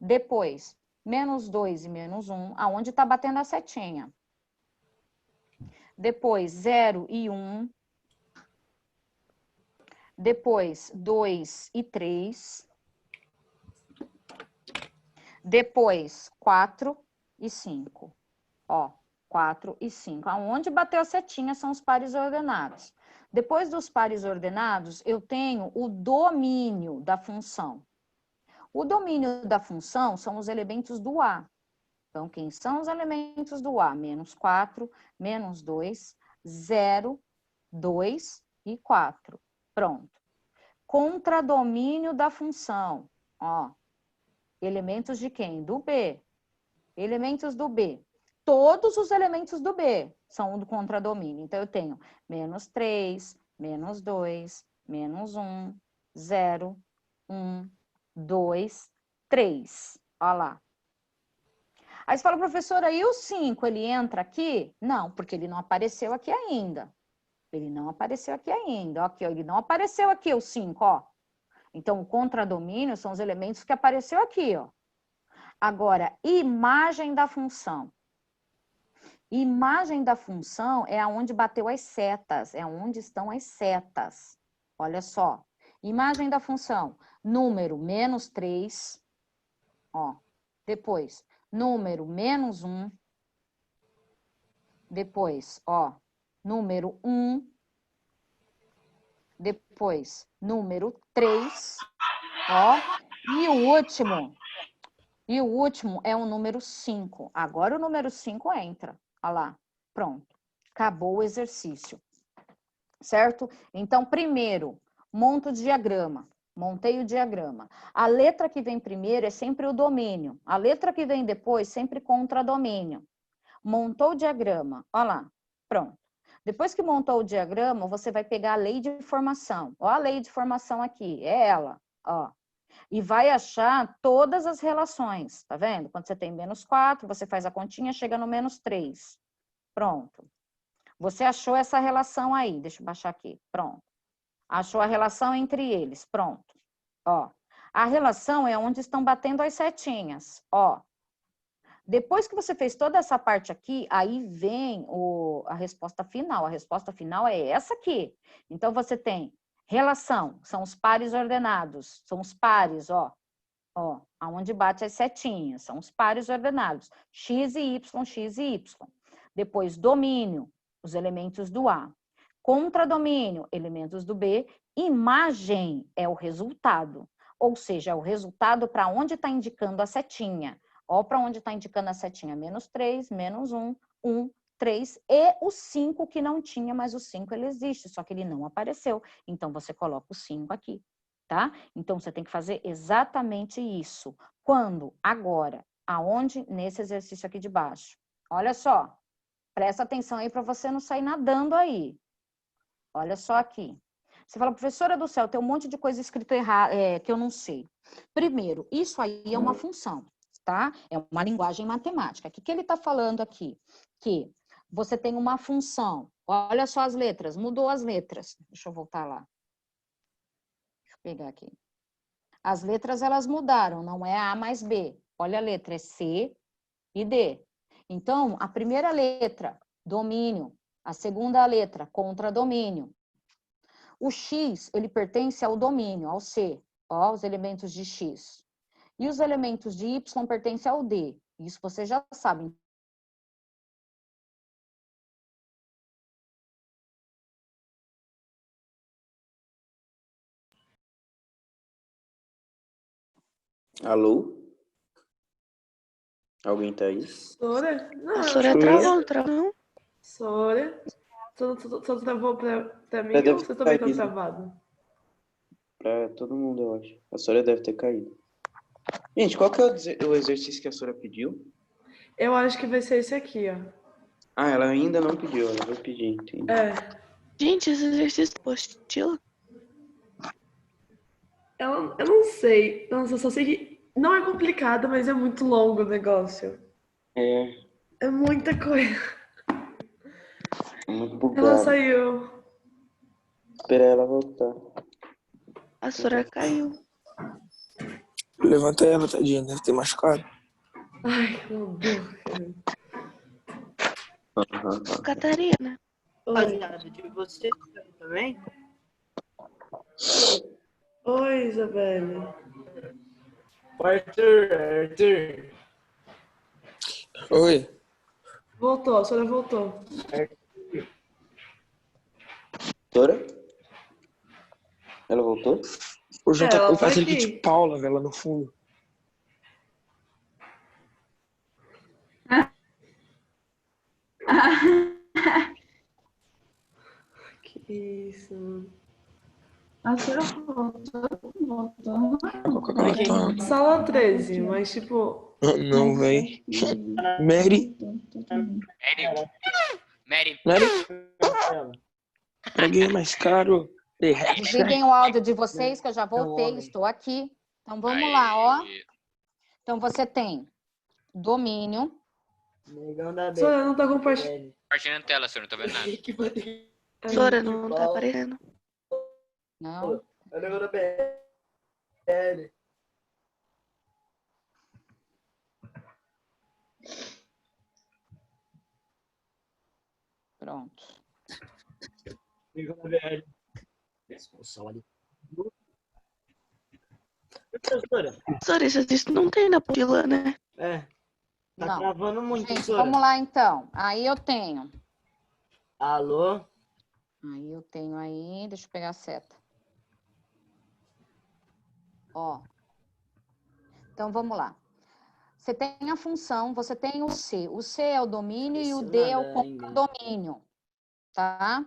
Speaker 1: Depois, menos 2 e menos 1. Aonde está batendo a setinha? Depois, 0 e 1. Depois, 2 e 3. Depois, 4 e 5. Ó, 4 e 5. Aonde bateu a setinha são os pares ordenados. Depois dos pares ordenados, eu tenho o domínio da função. O domínio da função são os elementos do A. Então, quem são os elementos do A? Menos 4, menos 2, 0, 2 e 4. Pronto. Contradomínio da função. Ó, elementos de quem? Do B. Elementos do B. Todos os elementos do B são do contradomínio. Então, eu tenho menos 3, menos 2, menos 1, 0, 1, 2, 3. Olha lá. Aí você fala, professora, e o 5, ele entra aqui? Não, porque ele não apareceu aqui ainda. Ele não apareceu aqui ainda. Aqui, ó, ele não apareceu aqui, o 5, ó. Então, o contradomínio são os elementos que apareceu aqui, ó. Agora, imagem da função. Imagem da função é aonde bateu as setas, é onde estão as setas. Olha só. Imagem da função. Número menos 3. Ó. Depois, número menos 1. Depois, ó, número 1. Depois, número 3. Ó. E o último é o número 5. Agora o número 5 entra. Olha lá. Pronto. Acabou o exercício. Certo? Então, primeiro, monta o diagrama. Montei o diagrama. A letra que vem primeiro é sempre o domínio. A letra que vem depois, sempre contradomínio. Montou o diagrama. Olha lá. Pronto. Depois que montou o diagrama, você vai pegar a lei de formação. Ó, a lei de formação aqui. É ela. Ó. E vai achar todas as relações, tá vendo? Quando você tem menos 4, você faz a continha, chega no menos 3. Pronto. Você achou essa relação aí, deixa eu baixar aqui, pronto. Achou a relação entre eles, pronto. Ó, a relação é onde estão batendo as setinhas, ó. Depois que você fez toda essa parte aqui, aí vem a resposta final. A resposta final é essa aqui. Então, você tem relação, são os pares ordenados, são os pares, ó, aonde bate as setinhas, são os pares ordenados, x e y, x e y. Depois, domínio, os elementos do A. Contradomínio, elementos do B. Imagem é o resultado, ou seja, é o resultado para onde está indicando a setinha. Ó para onde está indicando a setinha. Menos 3, menos 1, 1, 3 e o 5 que não tinha, mas o 5 ele existe, só que ele não apareceu. Então, você coloca o 5 aqui, tá? Então, você tem que fazer exatamente isso. Quando? Agora. Aonde? Nesse exercício aqui de baixo. Olha só. Presta atenção aí para você não sair nadando aí. Olha só aqui. Você fala, professora do céu, tem um monte de coisa escrita errada, que eu não sei. Primeiro, isso aí é uma função, tá? É uma linguagem matemática. O que ele está falando aqui? Que você tem uma função. Olha só as letras, mudou as letras. Deixa eu voltar lá. Deixa eu pegar aqui. As letras, elas mudaram, não é A mais B. Olha a letra, é C e D. Então, a primeira letra, domínio. A segunda letra, contradomínio. O X, ele pertence ao domínio, ao C, ó, os elementos de X. E os elementos de Y pertencem ao D. Isso você já sabe.
Speaker 6: Alô? Alguém tá aí?
Speaker 3: Sora? Não,
Speaker 7: A Sora travou.
Speaker 3: Sora? Só travou pra mim
Speaker 6: Deve
Speaker 3: ou você também tá
Speaker 6: caído.
Speaker 3: travado?
Speaker 6: Pra todo mundo, eu acho. A Sora deve ter caído. Gente, qual que é o exercício que a Sora pediu?
Speaker 3: Eu acho que vai ser esse aqui, ó.
Speaker 6: Ah, ela ainda não pediu, ela vai pedir, entendi.
Speaker 3: É.
Speaker 7: Gente, esse exercício de apostila.
Speaker 3: Eu não sei. Nossa, eu só sei que não é complicado, mas é muito longo o negócio.
Speaker 6: É,
Speaker 3: É muita coisa.
Speaker 6: é muito
Speaker 3: Ela
Speaker 6: bugado.
Speaker 3: saiu.
Speaker 6: Espera ela voltar.
Speaker 7: A Sora caiu.
Speaker 8: Levanta ela, tadinha, deve ter machucado.
Speaker 3: Ai, meu Deus.
Speaker 7: Catarina.
Speaker 3: Oi.
Speaker 5: Rapaziada, de vocês também?
Speaker 3: Oi, Isabelle.
Speaker 5: Arthur.
Speaker 8: Oi.
Speaker 3: Voltou, a Sora voltou.
Speaker 6: Sora? Ela voltou?
Speaker 8: Vou juntar
Speaker 3: ela
Speaker 8: com o
Speaker 3: tá
Speaker 8: Patrick
Speaker 3: aqui.
Speaker 8: de Paula, velho, lá no fundo.
Speaker 3: Que isso.
Speaker 4: A Sora voltou.
Speaker 8: Tá.
Speaker 3: Sala 13, mas tipo.
Speaker 8: Não, velho. Mary?
Speaker 9: Mary,
Speaker 8: Paguei mais caro.
Speaker 1: Desliguem o áudio de vocês, que eu já voltei, estou aqui. Então, vamos lá, ó. Então, você tem domínio.
Speaker 5: Negão da
Speaker 3: Sora não tá compartilhando.
Speaker 9: compartilhando tela, senhor, não tô vendo nada.
Speaker 7: Sora não tá aparecendo.
Speaker 1: Não.
Speaker 5: É o negão da BL.
Speaker 1: Pronto.
Speaker 5: Negão da BL. Expulsão ali. Professora.
Speaker 7: Sora, isso existe, não tem na apostila, né?
Speaker 5: É. Tá
Speaker 1: Não.
Speaker 5: travando muito,
Speaker 1: Gente,
Speaker 5: Sora.
Speaker 1: vamos lá, então. Aí eu tenho.
Speaker 5: Alô?
Speaker 1: Aí eu tenho aí. Deixa eu pegar a seta. Ó. Então, vamos lá. Você tem a função, você tem o C. O C é o domínio e o D é o contradomínio. Tá?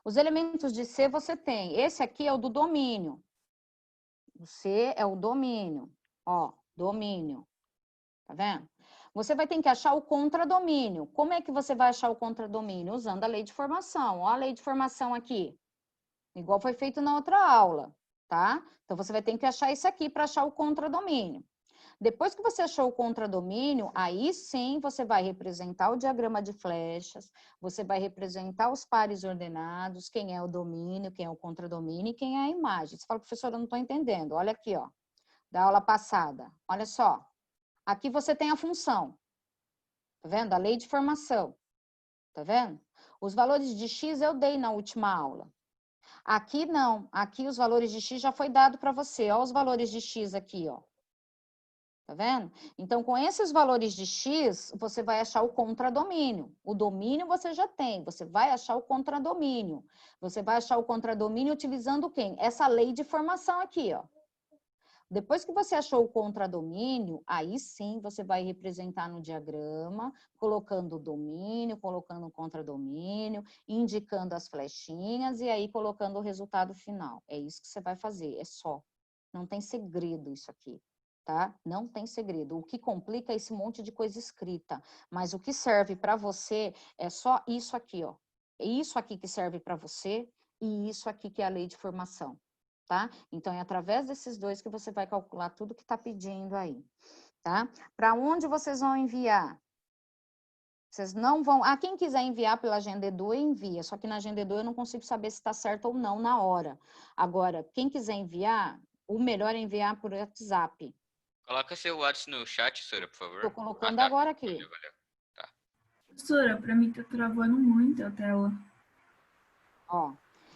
Speaker 1: Os elementos de C você tem. Esse aqui é o do domínio. O C é o domínio. Ó, domínio. Tá vendo? Você vai ter que achar o contradomínio. Como é que você vai achar o contradomínio? Usando a lei de formação. Ó a lei de formação aqui. Igual foi feito na outra aula, tá? Então, você vai ter que achar isso aqui para achar o contradomínio. Depois que você achou o contradomínio, aí sim você vai representar o diagrama de flechas, você vai representar os pares ordenados, quem é o domínio, quem é o contradomínio e quem é a imagem. Você fala, professora, eu não estou entendendo. Olha aqui, ó, da aula passada. Olha só. Aqui você tem a função. Tá vendo? A lei de formação. Tá vendo? Os valores de x eu dei na última aula. Aqui não. Aqui os valores de x já foi dado para você. Olha os valores de x aqui, ó. Tá vendo? Então, com esses valores de x, você vai achar o contradomínio. O domínio você já tem, você vai achar o contradomínio. Você vai achar o contradomínio utilizando quem? Essa lei de formação aqui, ó. Depois que você achou o contradomínio, aí sim você vai representar no diagrama, colocando o domínio, colocando o contradomínio, indicando as flechinhas e aí colocando o resultado final. É isso que você vai fazer, é só. Não tem segredo isso aqui, tá? Não tem segredo. O que complica é esse monte de coisa escrita, mas o que serve para você é só isso aqui, ó. É isso aqui que serve para você e isso aqui que é a lei de formação. Tá? Então, é através desses dois que você vai calcular tudo que está pedindo aí, tá? Para onde vocês vão enviar? Vocês não vão... Ah, quem quiser enviar pela Agenda Edu, envia. Só que na Agenda Edu eu não consigo saber se está certo ou não na hora. Agora, quem quiser enviar, o melhor é enviar por WhatsApp.
Speaker 9: Coloca seu WhatsApp no chat, Sora, por favor.
Speaker 1: Estou colocando
Speaker 9: tá.
Speaker 1: agora aqui.
Speaker 9: Valeu. Tá.
Speaker 10: Professora, para mim tá travando muito a tela.
Speaker 1: Ó,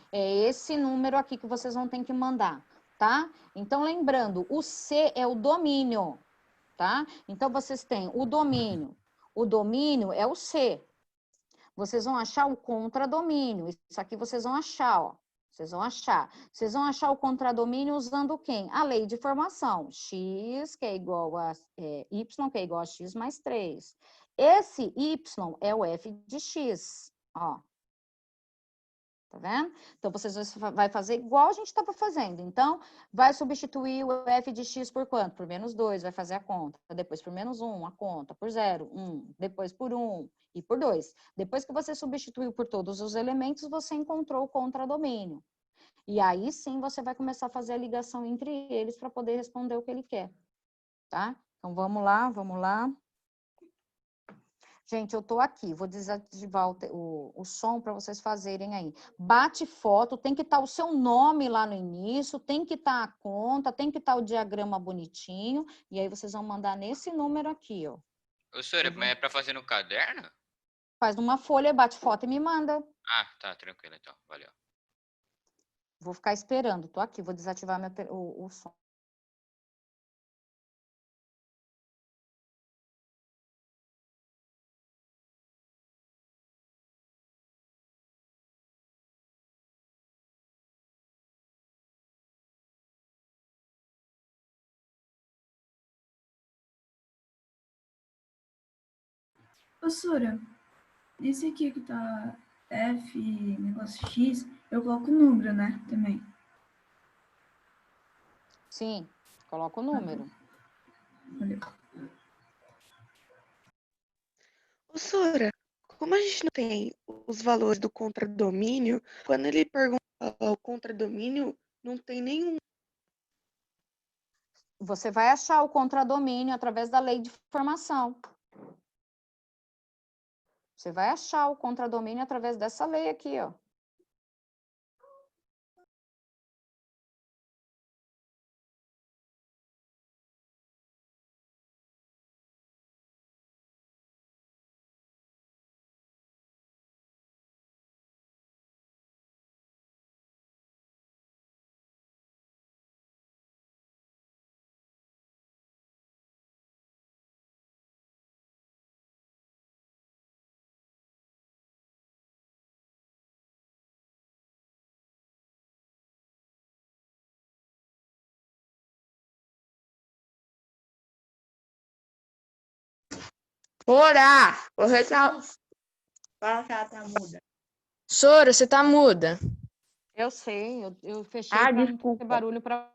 Speaker 1: é esse número aqui que vocês vão ter que mandar, tá? Então, lembrando, o C é o domínio, tá? Então, vocês têm o domínio. O domínio é o C. Vocês vão achar o contradomínio. Isso aqui vocês vão achar, ó. Vocês vão achar. Vocês vão achar o contradomínio usando quem? A lei de formação. X, que é igual a... Y, que é igual a X mais 3. Esse Y é o F de X, ó. Tá vendo? Então, vocês vão fazer igual a gente estava fazendo. Então, vai substituir o f de x por quanto? Por menos 2, vai fazer a conta. Depois por menos 1, a conta. Por 0, 1. Depois por 1 e por 2. Depois que você substituiu por todos os elementos, você encontrou o contradomínio. E aí sim você vai começar a fazer a ligação entre eles para poder responder o que ele quer. Tá? Então, vamos lá, vamos lá. Gente, eu tô aqui, vou desativar o som para vocês fazerem aí. Bate foto, tem que estar o seu nome lá no início, tem que estar a conta, tem que estar o diagrama bonitinho, e aí vocês vão mandar nesse número aqui, ó.
Speaker 9: Ô, Sora, mas é para fazer no caderno?
Speaker 1: Faz numa folha, bate foto e me manda.
Speaker 9: Ah, tá, tranquilo então, valeu.
Speaker 1: Vou ficar esperando, tô aqui, vou desativar o som.
Speaker 10: Professora, esse aqui que tá F, negócio X, eu coloco o número, né, também.
Speaker 1: Sim, coloca o número.
Speaker 10: Valeu.
Speaker 7: Professora, como a gente não tem os valores do contradomínio, quando ele pergunta o contradomínio, não tem nenhum.
Speaker 1: Você vai achar o contradomínio através da lei de formação. Você vai achar o contradomínio através dessa lei aqui, ó.
Speaker 11: Ora, você tá.
Speaker 1: Fala que ela tá muda.
Speaker 11: Sora, você tá muda.
Speaker 1: Eu sei, eu fechei
Speaker 11: Ah,
Speaker 1: para não
Speaker 11: desculpa.
Speaker 1: ter barulho para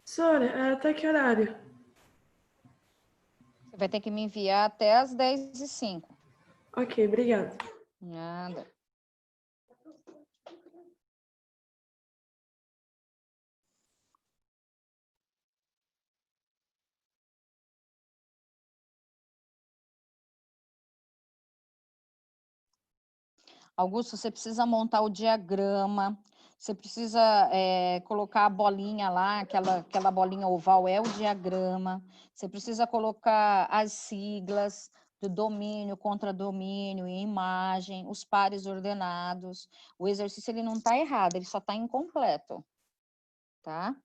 Speaker 3: Sora, até que horário?
Speaker 1: Você vai ter que me enviar até as 10h05.
Speaker 3: Ok, obrigada.
Speaker 1: Nada. Augusto, você precisa montar o diagrama, você precisa colocar a bolinha lá, aquela bolinha oval é o diagrama, você precisa colocar as siglas do domínio, contradomínio e imagem, os pares ordenados. O exercício ele não está errado, ele só está incompleto, tá?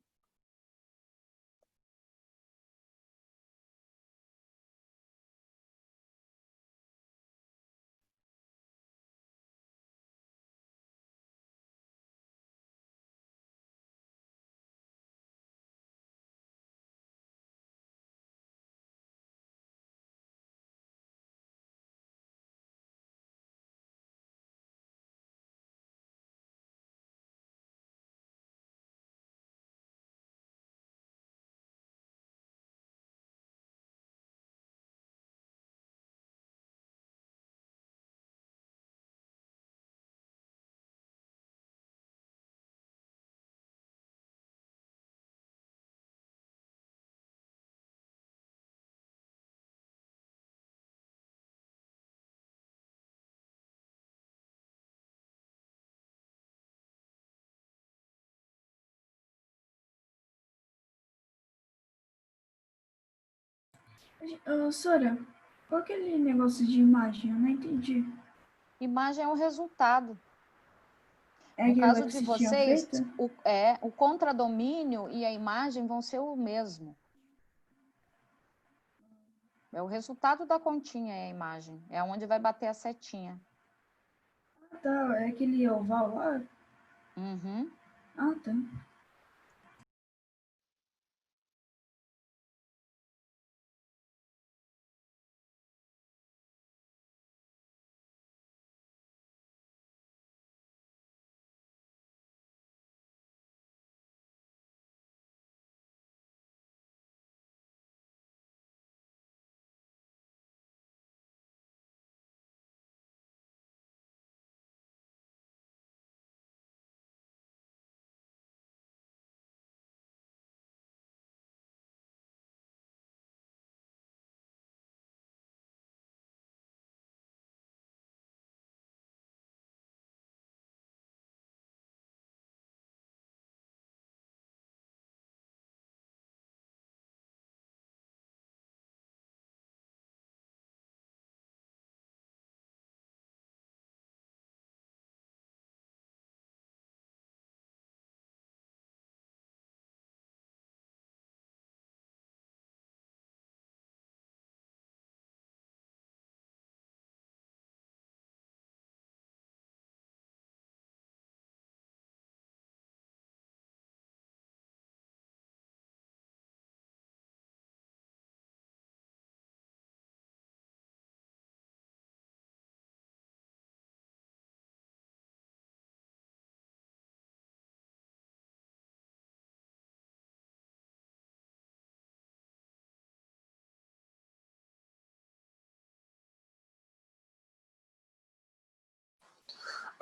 Speaker 10: Sora, qual aquele negócio de imagem? Eu não entendi.
Speaker 1: Imagem é o resultado.
Speaker 10: É
Speaker 1: No
Speaker 10: aquilo
Speaker 1: caso
Speaker 10: que
Speaker 1: de
Speaker 10: você tinha
Speaker 1: vocês,
Speaker 10: feito?
Speaker 1: o contradomínio e a imagem vão ser o mesmo. É o resultado da continha, é a imagem. É onde vai bater a setinha.
Speaker 10: Ah, tá. É aquele oval lá?
Speaker 1: Uhum.
Speaker 10: Ah, tá.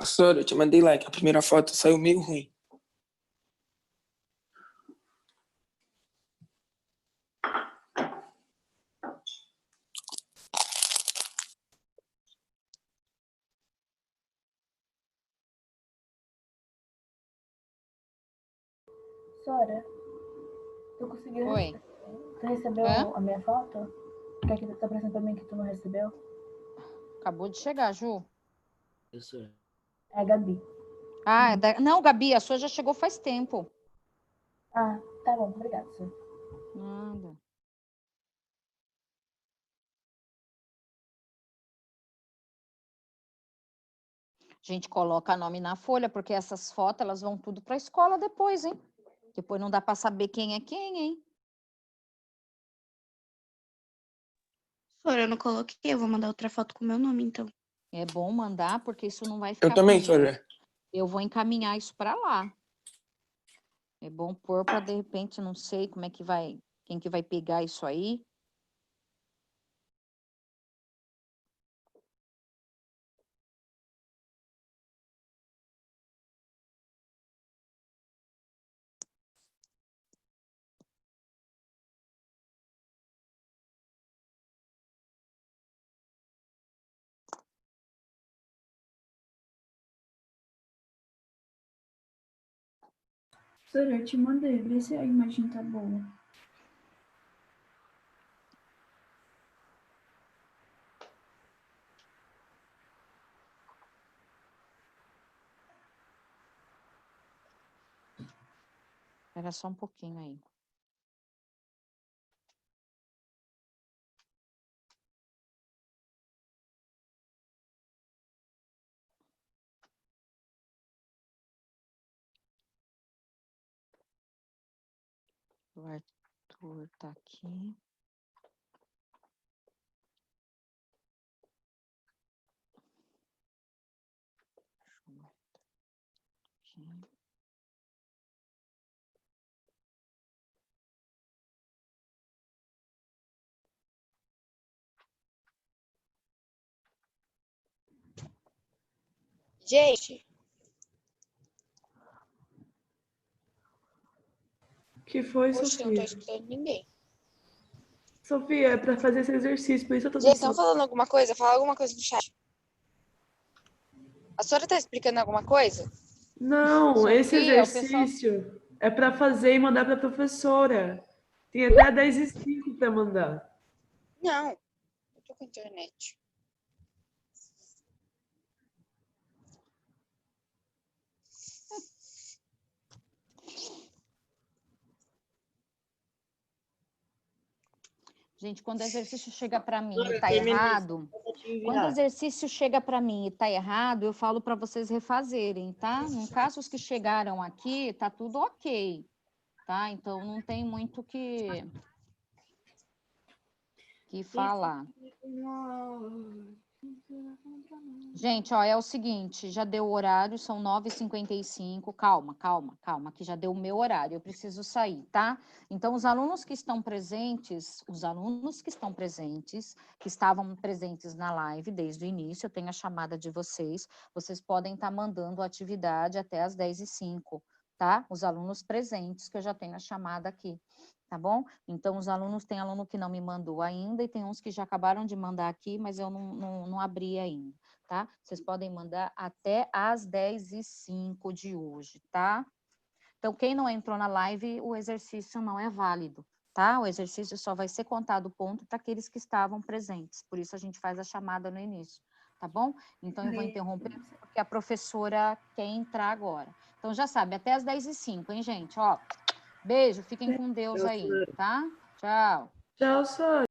Speaker 8: Sora, eu te mandei like. A primeira foto saiu meio ruim.
Speaker 4: Sora, tu conseguiu
Speaker 1: Oi.
Speaker 4: Tu recebeu a minha foto? O que é que tá aparecendo pra mim que tu não recebeu?
Speaker 1: Acabou de chegar, Ju.
Speaker 4: É a Gabi.
Speaker 1: Ah, não, Gabi, a sua já chegou faz tempo.
Speaker 4: Ah, tá bom, obrigada, Sora.
Speaker 1: Nada. A gente coloca nome na folha, porque essas fotos, elas vão tudo para a escola depois, hein? Depois não dá para saber quem é quem, hein?
Speaker 7: Sora, eu não coloquei, eu vou mandar outra foto com o meu nome, então.
Speaker 1: É bom mandar, porque isso não vai ficar
Speaker 8: Eu também,
Speaker 1: comigo.
Speaker 8: Sora.
Speaker 1: Eu vou encaminhar isso para lá. É bom pôr para, de repente, não sei como é que vai, quem que vai pegar isso aí.
Speaker 10: Professora, eu te mandei, vê se a imagem tá boa.
Speaker 1: Espera só um pouquinho aí. O Arthur tá aqui. Aqui.
Speaker 11: Gente,
Speaker 3: Que foi,
Speaker 11: poxa, eu não tô
Speaker 3: Sofia?
Speaker 11: escutando ninguém.
Speaker 3: Sofia, é pra fazer esse exercício, por isso eu tô
Speaker 11: Gente, estão
Speaker 3: tentando.
Speaker 11: falando alguma coisa? Fala alguma coisa no chat. A senhora tá explicando alguma coisa?
Speaker 3: Não, esse
Speaker 1: Sofia, o pessoal...
Speaker 3: exercício é para fazer e mandar para a professora. Tem até 10h05 para mandar.
Speaker 11: Não, eu tô com internet.
Speaker 1: Gente, quando o exercício chega para mim e
Speaker 5: Professora,
Speaker 1: tá
Speaker 5: terminei.
Speaker 1: errado,
Speaker 5: Vou te
Speaker 1: quando o
Speaker 5: enviar.
Speaker 1: exercício chega para mim e tá errado, eu falo para vocês refazerem, tá? No caso, os que chegaram aqui, tá tudo ok, tá? Então, não tem muito que falar. Gente, ó, é o seguinte, já deu o horário, são 9h55, calma, que já deu o meu horário, eu preciso sair, tá? Então, os alunos que estão presentes, que estavam presentes na live desde o início, eu tenho a chamada de vocês podem estar mandando a atividade até as 10h05, tá? Os alunos presentes, que eu já tenho a chamada aqui. Tá bom? Então, tem aluno que não me mandou ainda e tem uns que já acabaram de mandar aqui, mas eu não abri ainda, tá? Vocês podem mandar até às 10h05 de hoje, tá? Então, quem não entrou na live, o exercício não é válido, tá? O exercício só vai ser contado ponto para aqueles que estavam presentes, por isso a gente faz a chamada no início, tá bom? Então, eu vou interromper porque a professora quer entrar agora. Então, já sabe, até às 10h05, hein, gente? Ó, beijo, fiquem com Deus aí, tá? Tchau.
Speaker 3: Tchau, Sônia.